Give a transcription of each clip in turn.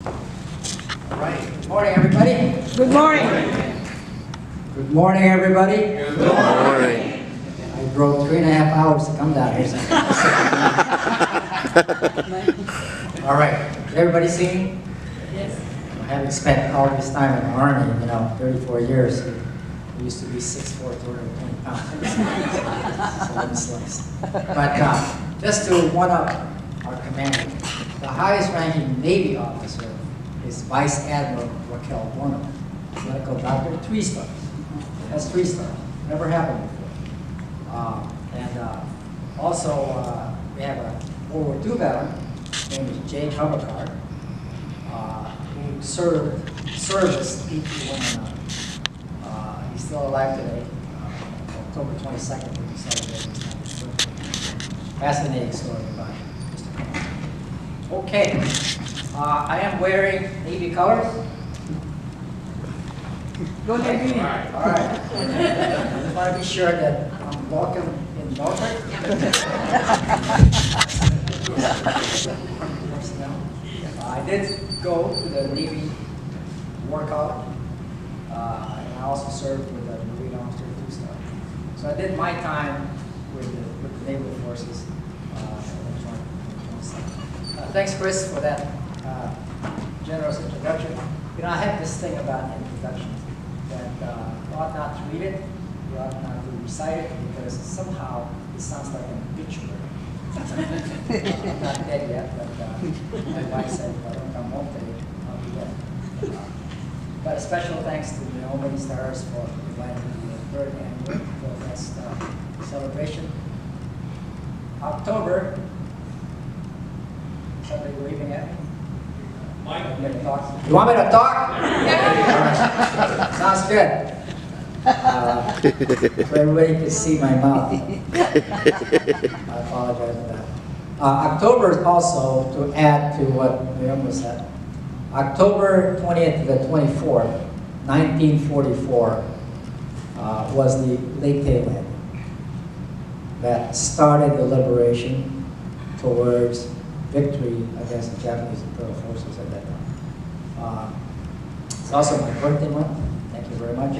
All right. Good morning, everybody. Good morning. Good morning, everybody. Good morning. I drove 3.5 hours to come down here. All right. Everybody see me? Yes. Having spent all this time in the Army, 34 years, we used to be 6'4", 220 pounds. So I'm sliced. But just to one-up our commander, the highest-ranking Navy officer is Vice Admiral Raquel Bono, medical doctor, 3 stars. That's 3 stars. Never happened before. Also, we have a World War II veteran. His name is Jay Hubakar, who served EP-109. He's still alive today. October 22nd, we celebrated his 90th birthday. Fascinating story about Mr. Cohen. Okay, I am wearing Navy colors. Go ahead. All right. I just want to be sure that I'm welcome in Norfolk. I did go to the Navy War College, and I also served with the Marine Officer 2-star. So I did my time with the Naval Forces. Thanks, Chris, for that generous introduction. I have this thing about introductions that you ought not to read it, you ought not to recite it, because somehow it sounds like an obituary. I'm not dead yet, but my wife said if I don't come home today, I'll be dead. But a special thanks to the Many Stars for inviting me to the 3rd annual FilFest celebration. October, somebody waving at me? Mike. You want me to talk? Yeah. Sounds good. So everybody can see my mouth. I apologize for that. October is also, to add to what Naomi said, October 20th to the 24th, 1944, was the Lake Tail landing that started the liberation towards victory against the Japanese Imperial Forces at that time. It's also my birthday month. Thank you very much.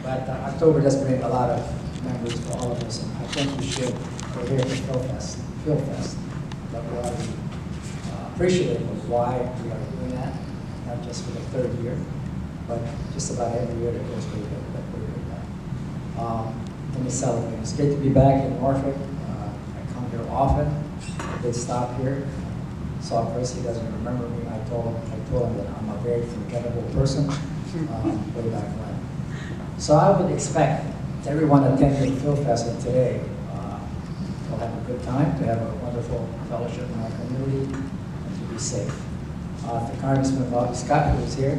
But October does bring a lot of memories for all of us, and I think we should. We're here for FilFest, but we ought to be appreciative of why we are doing that, not just for the 3rd year, but just about every year that goes through that we're doing that. Let me celebrate. It's great to be back in Norfolk. I come here often. I did stop here. Saw Chris, he doesn't remember me. I told him that I'm a very forgettable person way back when. So I would expect everyone attending FilFest today will have a good time, to have a wonderful fellowship in our community, and to be safe. To Congressman Bobby Scott, who is here,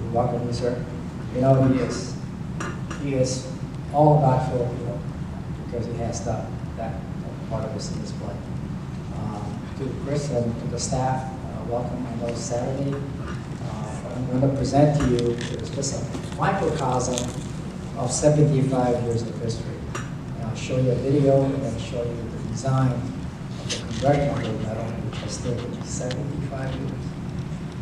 we welcome you, sir. He is all about Filipino because he has that part of us in his blood. To Chris and to the staff, welcome on those Saturday. What I'm going to present to you is just a microcosm of 75 years of history. And I'll show you a video and then show you the design of the Congressional Medal, which has stood 75 years.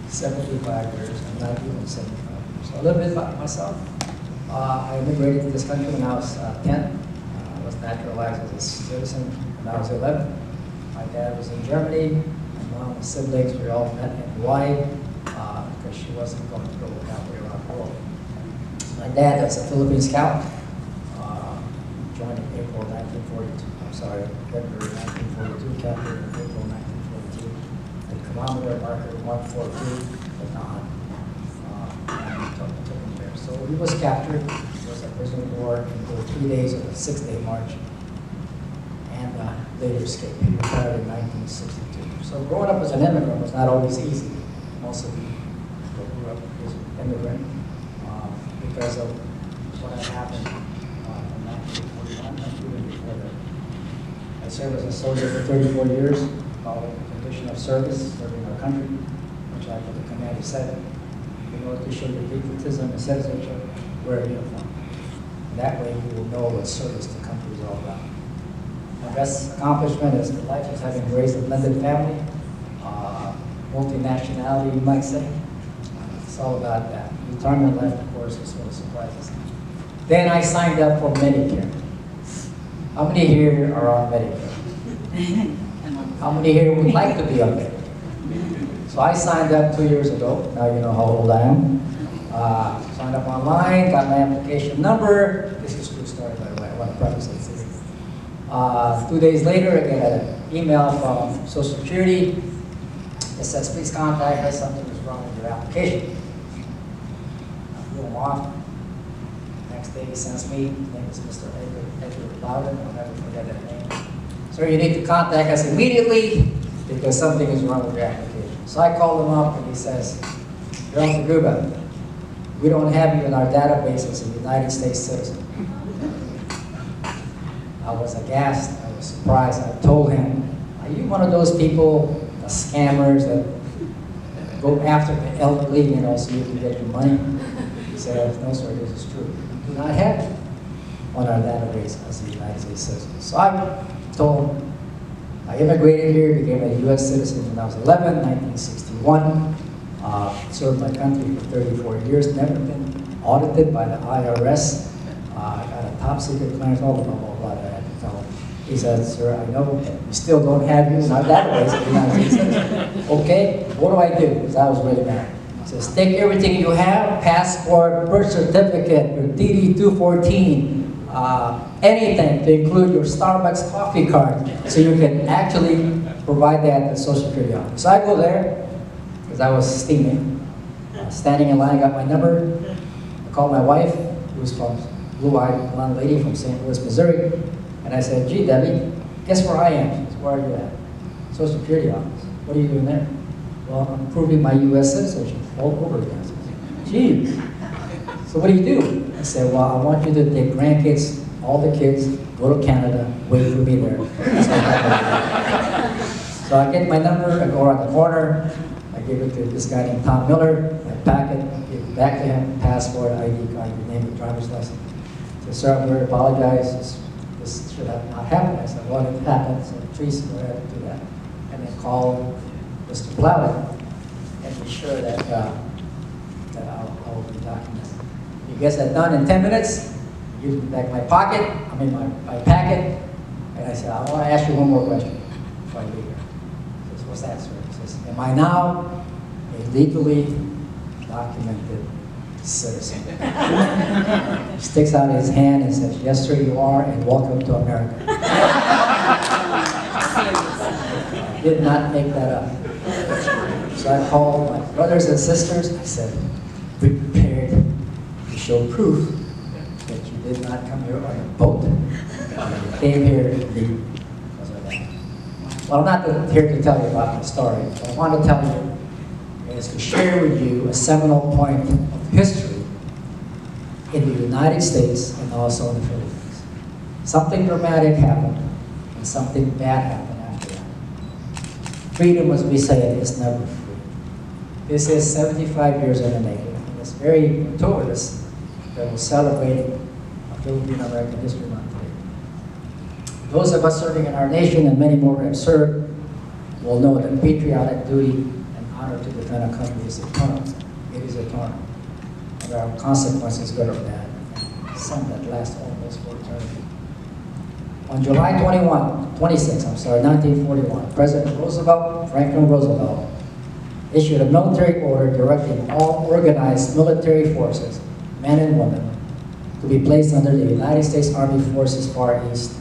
75 years, I'm not even 75 years. So a little bit about myself. I immigrated to this country when I was 10. I was naturalized as a citizen when I was 11. My dad was in Germany. My mom and siblings, we all met in Hawaii because she wasn't going to go halfway around the world. My dad was a Philippine scout. Joined in April 1942. I'm sorry, February 1942. Captured in April 1942. The Commander Marker 142, Bataan, and took him there. So he was captured. He was a prisoner of war for 3 days of a 6-day march. And later escaped. He retired in 1962. So growing up as an immigrant was not always easy. Most of you who grew up as an immigrant because of what had happened in 1941, even before that. I served as a soldier for 34 years, following the condition of service, serving our country, which like what the commander said, in order to show your patriotism and citizenship, wear a uniform. And that way you will know what service to the country is all about. My best accomplishment is the life of having raised a blended family. multinationality, you might say. It's all about that. Retirement life, of course, is what surprises me. Then I signed up for Medicare. How many here are on Medicare? How many here would like to be on Medicare? So I signed up 2 years ago. Now you know how old I am. Signed up online, got my application number. This is a true story, by the way. I want to preface this. 2 days later, I get an email from Social Security. It says, please contact us. Something is wrong with your application. I blew him off. Next day, he sends me. His name is Mr. Edward Loudon. I'll never forget that name. Sir, you need to contact us immediately because something is wrong with your application. So I called him up and he says, General Taguba, we don't have you in our database as a United States citizen. I was aghast, I was surprised. I told him, are you one of those people, the scammers that go after the elderly, so you can get your money? He said, no sir, this is true. We do not have you on our database as a United States citizen. So I told him, I immigrated here, became a U.S. citizen when I was 11, 1961. Served my country for 34 years, never been audited by the IRS. I got a top secret clearance, all blah, blah, blah, that I had to tell him. He said, sir, I know we still don't have you in our database of the United States. Okay, what do I do? Because I was really mad. He says, take everything you have, passport, birth certificate, your DD-214, anything to include your Starbucks coffee card so you can actually provide that to the Social Security office. So I go there, because I was steaming, standing in line, got my number. I called my wife, who's from blue-eyed blonde lady from St. Louis, Missouri, and I said, gee, Debbie, guess where I am? She said, where are you at? Social Security office. What are you doing there? Well, I'm proving my U.S. citizenship all over again. Gee, so what do you do? I said, well, I want you to take grandkids, all the kids, go to Canada, wait for me there. So I get my number, I go around the corner, I give it to this guy named Tom Miller, I pack it, give it back to him, passport, ID card, your name, your driver's license. I said, sir, I'm going to apologize, this should have not happened. I said, well, it happened, so please go ahead and do that. And then call Mr. Plowden and be sure that, I'll be documented. He gets that done in 10 minutes, he gives me back my pocket, my packet, and I said, I want to ask you one more question before I leave here. He says, what's that, sir? He says, am I now a legally documented citizen? He sticks out his hand and says, yes, sir, you are, and welcome to America. I did not make that up. So I called my brothers and sisters. I said, be prepared to show proof that you did not come here on a boat. You came here legally. Well, I'm not here to tell you about my story. What I want to tell you is to share with you a seminal point of history in the United States and also in the Philippines. Something dramatic happened and something bad happened after that. Freedom, as we say it, is never free. This is 75 years in the making. And it's very gratuitous that we're celebrating a Philippine-American History Month today. Those of us serving in our nation and many more have served will know that patriotic duty and honor to defend our country is eternal. It is eternal. And there are consequences, good or bad, some that last almost for eternity. On July 26, 1941, President Franklin Roosevelt, issued a military order directing all organized military forces, men and women, to be placed under the United States Army Forces Far East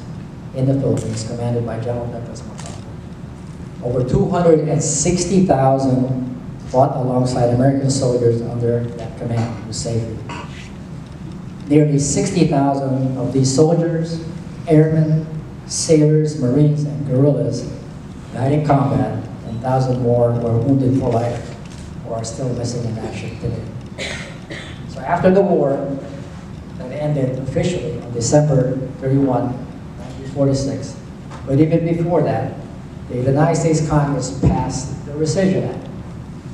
in the Philippines, commanded by General MacArthur. Over 260,000 fought alongside American soldiers under that command with safety. Nearly 60,000 of these soldiers, airmen, sailors, marines, and guerrillas died in combat, and 1,000 more were wounded for life or are still missing in action today. So after the war that ended officially on December 31, 1946, but even before that, the United States Congress passed the Rescission Act.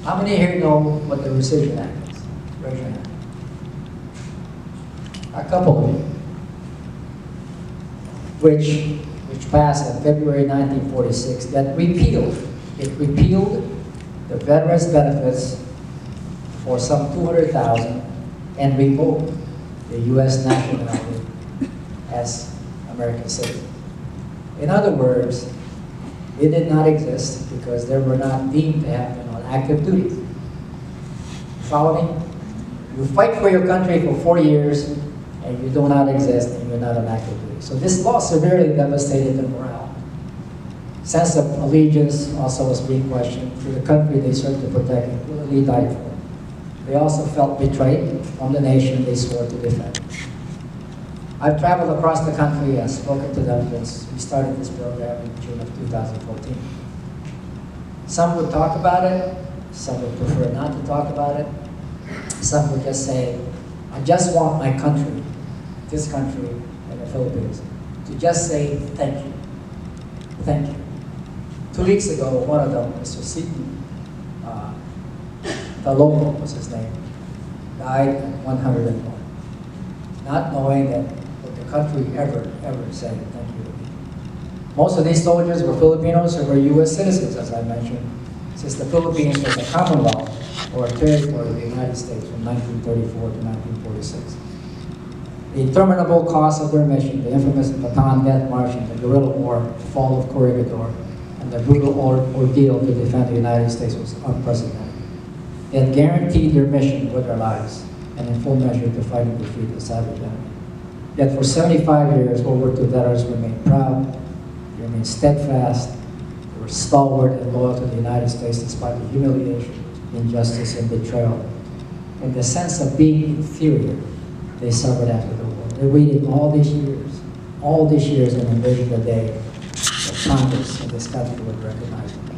How many here know what the Rescission Act is? Raise your hand. A couple of you. Which passed in February 1946, that repealed the veterans benefits for some 200,000 and revoked the U.S. nationality as American citizens. In other words, they did not exist because they were not deemed to have been on active duty. Follow me? You fight for your country for 4 years and you do not exist and you're not on active duty. So this law severely devastated their morale. Sense of allegiance also was being questioned to the country they served to protect and willingly died for. They also felt betrayed from the nation they swore to defend. I've traveled across the country and spoken to them since we started this program in June of 2014. Some would talk about it, some would prefer not to talk about it. Some would just say, I just want my country, this country and the Philippines, to just say thank you. Thank you. 2 weeks ago, one of them, Mr. Seaton, Taguba was his name, died at 101, not knowing that the country ever said thank you to me. Most of these soldiers were Filipinos who were U.S. citizens, as I mentioned, since the Philippines was a Commonwealth or a territory of the United States from 1934 to 1946. The interminable cost of their mission, the infamous Bataan Death March and the guerrilla war, the fall of Corregidor, and the brutal ordeal to defend the United States was unprecedented. They had guaranteed their mission with their lives and in full measure to fight and defeat the savage enemy. Yet for 75 years, World War II veterans remained proud, they remained steadfast, they were stalwart and loyal to the United States despite the humiliation, injustice, and betrayal. And the sense of being inferior they suffered after the war. They waited all these years, and envisioned the day that Congress in this country would recognize them.